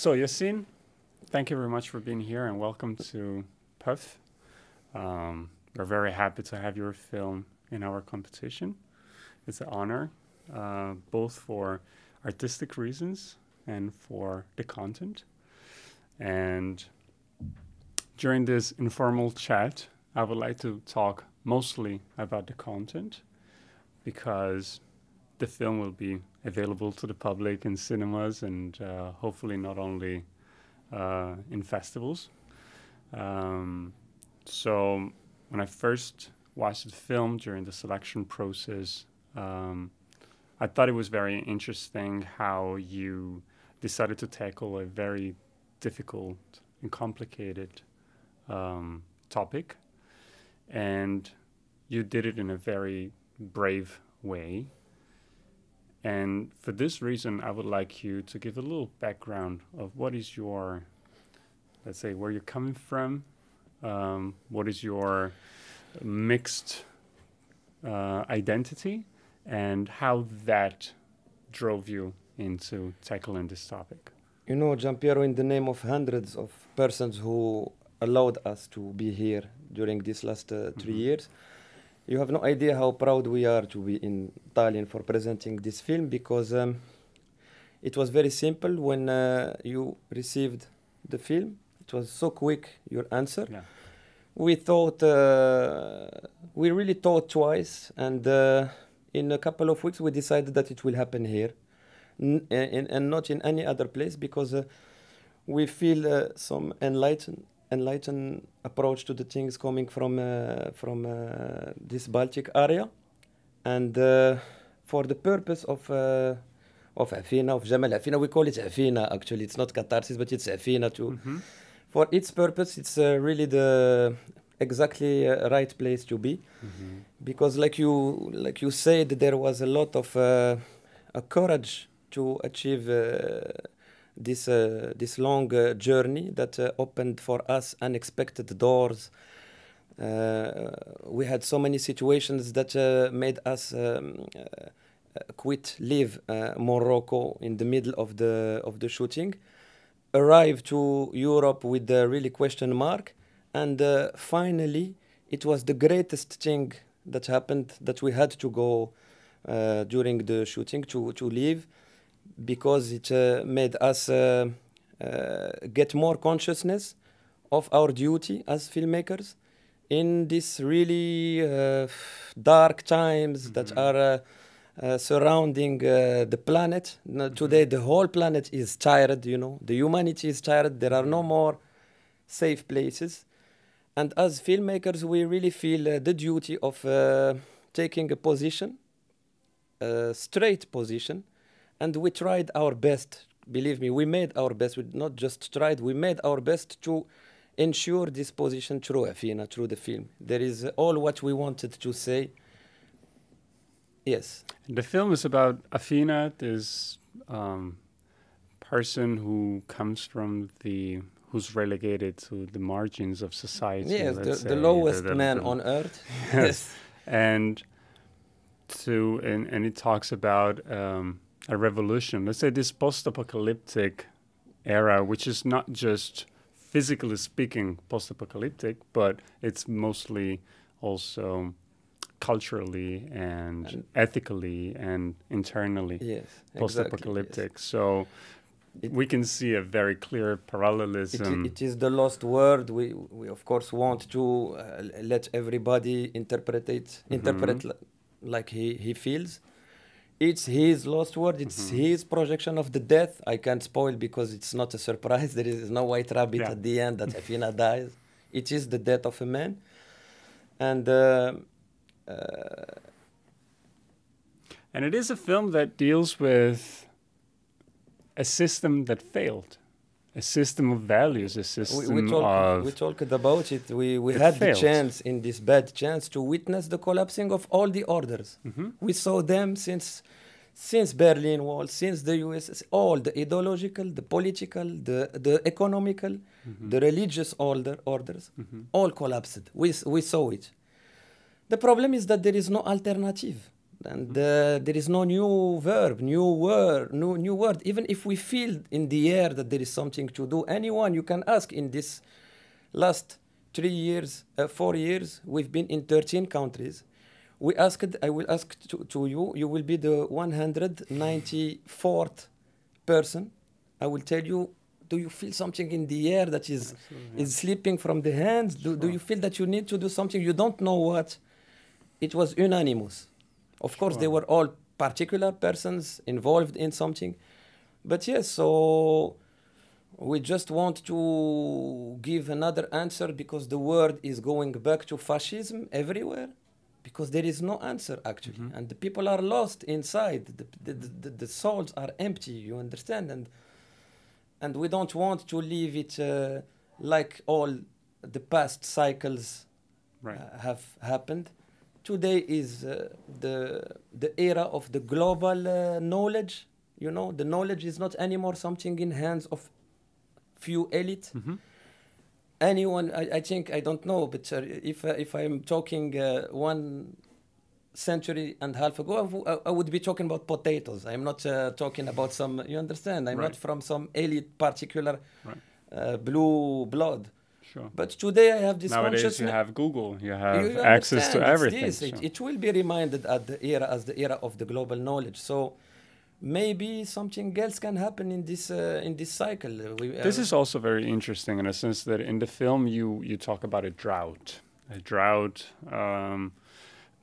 So Yassine, thank you very much for being here and welcome to PÖFF. We're very happy to have your film in our competition. It's an honor, both for artistic reasons and for the content. And during this informal chat, I would like to talk mostly about the content because the film will be available to the public in cinemas and hopefully not only in festivals. So when I first watched the film during the selection process, I thought it was very interesting how you decided to tackle a very difficult and complicated topic, and you did it in a very brave way. And for this reason, I would like you to give a little background of what is your, let's say, where you're coming from, what is your mixed identity, and how that drove you into tackling this topic. You know, Giampiero, in the name of hundreds of persons who allowed us to be here during these last 3 years, you have no idea how proud we are to be in Tallinn for presenting this film, because it was very simple when you received the film. It was so quick, your answer. Yeah. We thought, we really thought twice, and in a couple of weeks we decided that it will happen here and not in any other place, because we feel some enlightened approach to the things coming from this Baltic area, and for the purpose of Afina, of Jamal Afina, we call it Afina. Actually, it's not Katarsis, but it's Afina too. For its purpose, it's really the exactly right place to be, because like you said, there was a lot of courage to achieve this long journey that opened for us unexpected doors. We had so many situations that made us leave Morocco in the middle of the shooting, arrive to Europe with the really question mark, and finally it was the greatest thing that happened, that we had to go during the shooting to leave, because it made us get more consciousness of our duty as filmmakers in these really dark times that are surrounding the planet. Today the whole planet is tired, you know, the humanity is tired, there are no more safe places. And as filmmakers, we really feel the duty of taking a position, a straight position. And we tried our best. Believe me, we made our best. We not just tried, we made our best to ensure this position through Afina, through the film. There is all what we wanted to say. Yes. The film is about Afina, this person who comes from who's relegated to the margins of society. Yes, the lowest man on earth. Yes. And it talks about a revolution, let's say this post-apocalyptic era, which is not just physically speaking post-apocalyptic, but it's mostly also culturally and ethically and internally post-apocalyptic. Exactly, yes. So we can see a very clear parallelism. It is the lost word. We of course want to let everybody interpret like he feels. It's his lost word. It's his projection of the death. I can't spoil because it's not a surprise. There is no white rabbit at the end that Afina dies. It is the death of a man. And it is a film that deals with a system that failed, a system of values, a system we talked about it. We had the chance, in this bad chance, to witness the collapsing of all the orders. We saw them since Berlin Wall, since the US, all the ideological, the political, the economical, the religious orders, all collapsed. We saw it. The problem is that there is no alternative. and there is no new verb, new word. Even if we feel in the air that there is something to do, anyone you can ask in this last 3 years, 4 years, we've been in 13 countries. I will ask to you, you will be the 194th person. I will tell you, do you feel something in the air that is slipping from the hands? Do you feel that you need to do something? You don't know what. It was unanimous. Of course, they were all particular persons involved in something. But yes, so we just want to give another answer because the world is going back to fascism everywhere. Because there is no answer, actually. And the people are lost inside. The souls are empty, you understand? And we don't want to leave it like all the past cycles have happened. Today is the era of the global knowledge. You know, the knowledge is not anymore something in hands of few elite. Anyone, I think, I don't know, but if I'm talking 1 century and a half ago, I would be talking about potatoes. I'm not talking about some, you understand? I'm not from some elite particular blue blood. Sure. But today I have this Nowadays consciousness. you have Google, you have access to everything. It will be reminded as the era of the global knowledge. So maybe something else can happen in this cycle. This is also very interesting in a sense that in the film you talk about a drought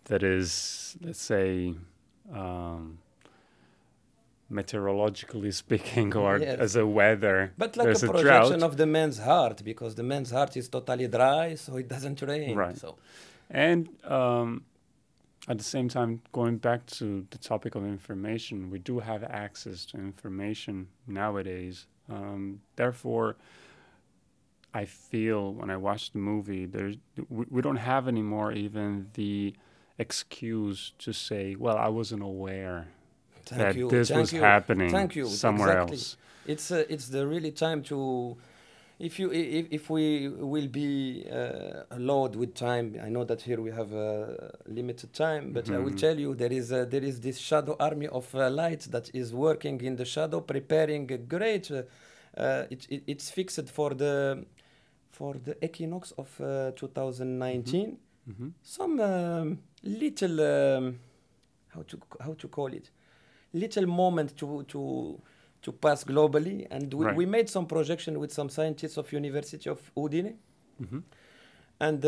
that is, let's say, meteorologically speaking, or as a weather. But like a projection of the man's heart, because the man's heart is totally dry, so it doesn't rain. Right. So. And at the same time, going back to the topic of information, we do have access to information nowadays. Therefore, I feel when I watch the movie, we don't have anymore even the excuse to say, well, I wasn't aware that this was happening somewhere else. It's the really time to, if we will be allowed with time. I know that here we have limited time, but I will tell you there is this shadow army of light that is working in the shadow, preparing a great. It's fixed for the equinox of 2019. Some little how to call it, little moment to pass globally, and we made some projection with some scientists of University of Udine, and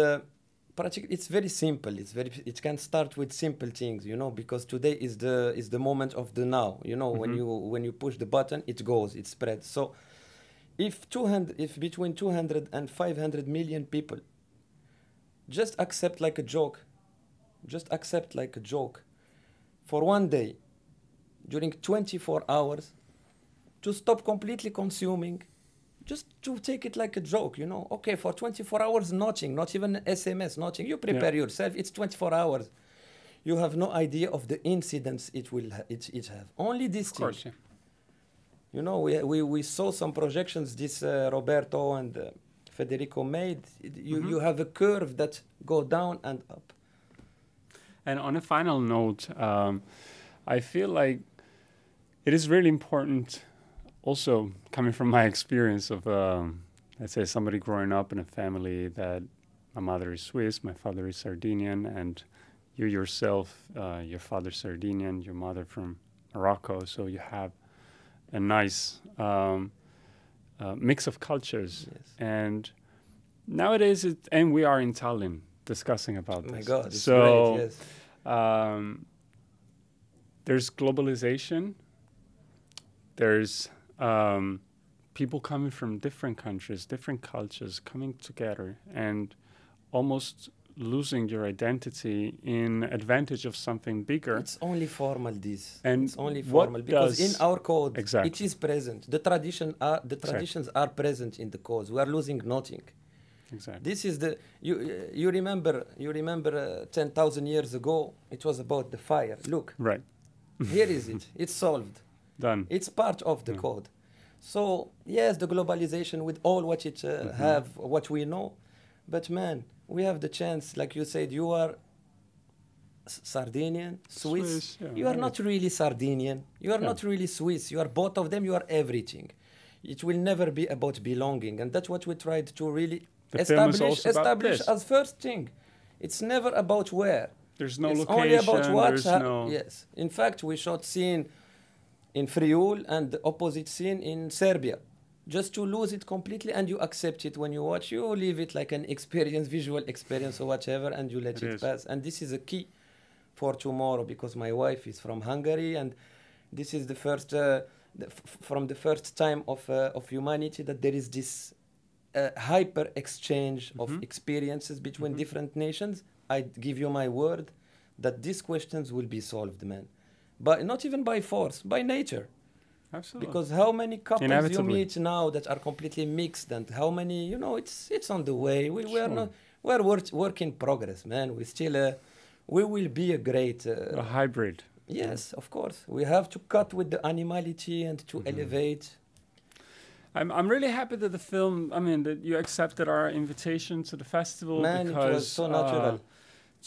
it's very simple. It can start with simple things, you know, because today is the moment of the now. You know, when you push the button, it goes, it spreads. So if between 200 and 500 million people just accept like a joke for one day during 24 hours to stop completely consuming, just to take it like a joke, you know. Okay, for 24 hours, nothing, not even SMS, nothing. You prepare yourself, it's 24 hours. You have no idea of the incidents it have. Only this thing. Of course, yeah. You know, we saw some projections this Roberto and Federico made. You have a curve that go down and up. And on a final note, I feel like it is really important, also coming from my experience of, let's say, somebody growing up in a family that my mother is Swiss, my father is Sardinian, and you yourself, your father's Sardinian, your mother from Morocco, so you have a nice mix of cultures. Yes. And nowadays, and we are in Tallinn discussing about this. Oh my God, it's great, yes. There's globalization. There's people coming from different countries, different cultures, coming together and almost losing your identity in advantage of something bigger. It's only formal, this. And it's only formal because in our code, it is present. The traditions are present in the codes. We are losing nothing. Exactly. This is the you remember 10,000 years ago. It was about the fire. Look. Right. Here is it. It's solved. Done. It's part of the code. So yes, the globalization with all what it have, what we know, but man, we have the chance. Like you said, you are Sardinian, Swiss. Yeah, You are not really Sardinian. You are not really Swiss. You are both of them. You are everything. It will never be about belonging, and that's what we tried to really establish as first thing. It's never about where. There's no it's location. Only about what. There's no. Yes. In fact, we shot scene in Friul and the opposite scene in Serbia, just to lose it completely, and you accept it when you watch. You leave it like an experience, visual experience or whatever, and you let it pass. And this is a key for tomorrow, because my wife is from Hungary, and this is the first, from the first time of humanity that there is this hyper exchange of experiences between different nations. I give you my word that these questions will be solved, man. But not even by force, by nature. Absolutely. Because how many couples you meet now that are completely mixed, and how many, you know, it's on the way. We're work in progress, man. We still, we will be a great... a hybrid. Yes, of course. We have to cut with the animality and to elevate. I'm really happy that the film, I mean, that you accepted our invitation to the festival. Man, because, it was so natural.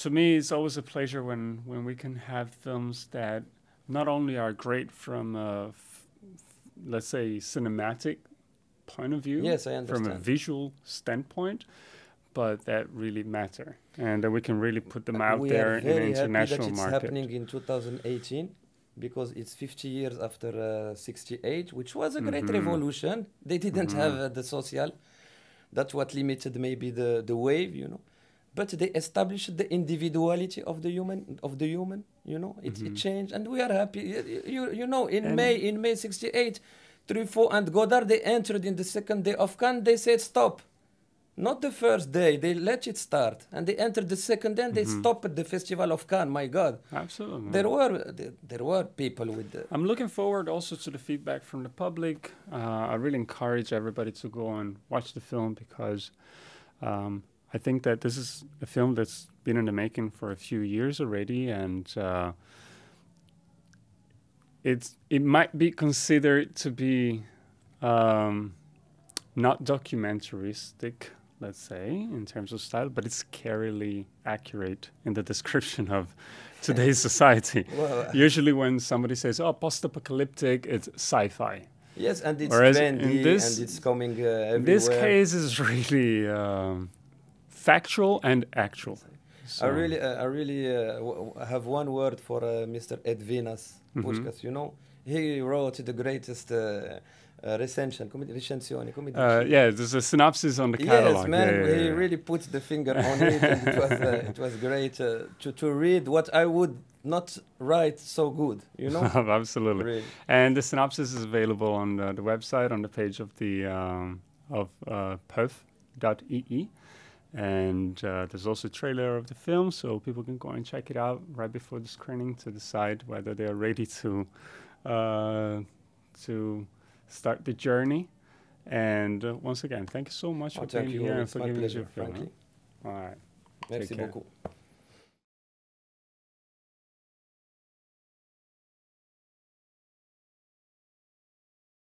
To me, it's always a pleasure when we can have films that not only are great from a, let's say, cinematic point of view, yes, I understand, from a visual standpoint, but that really matter, and that we can really put them out there in the international market. It's happening in 2018, because it's 50 years after 68, which was a great revolution. They didn't have the social. That's what limited maybe the wave, you know. But they established the individuality of the human, you know. It changed, and we are happy. You know, in May 68, Truffaut and Godard, they entered in the second day of Cannes. They said stop. Not the first day, they let it start, and they entered the second day, and they stopped the Festival of Cannes. My God, absolutely. There were people with the... I'm looking forward also to the feedback from the public. I really encourage everybody to go and watch the film, because I think that this is a film that's been in the making for a few years already, and it might be considered to be not documentaristic, let's say, in terms of style, but it's scarily accurate in the description of today's society. Well, usually when somebody says, oh, post-apocalyptic, it's sci-fi. Yes, and it's whereas trendy, and it's coming everywhere. This case is really factual and actual. So I really have one word for Mr. Edvinas Pushkas. You know, he wrote the greatest recensione. Yeah, there's a synopsis on the catalog. Yes, man, he really put the finger on it, and it was great to read what I would not write so good, you know? Absolutely. Really. And the synopsis is available on the website, on the page of the PÖFF.ee. And there's also a trailer of the film, so people can go and check it out right before the screening to decide whether they are ready to start the journey. And once again, thank you so much for being here and for giving us your film. Frankly. All right. Merci beaucoup.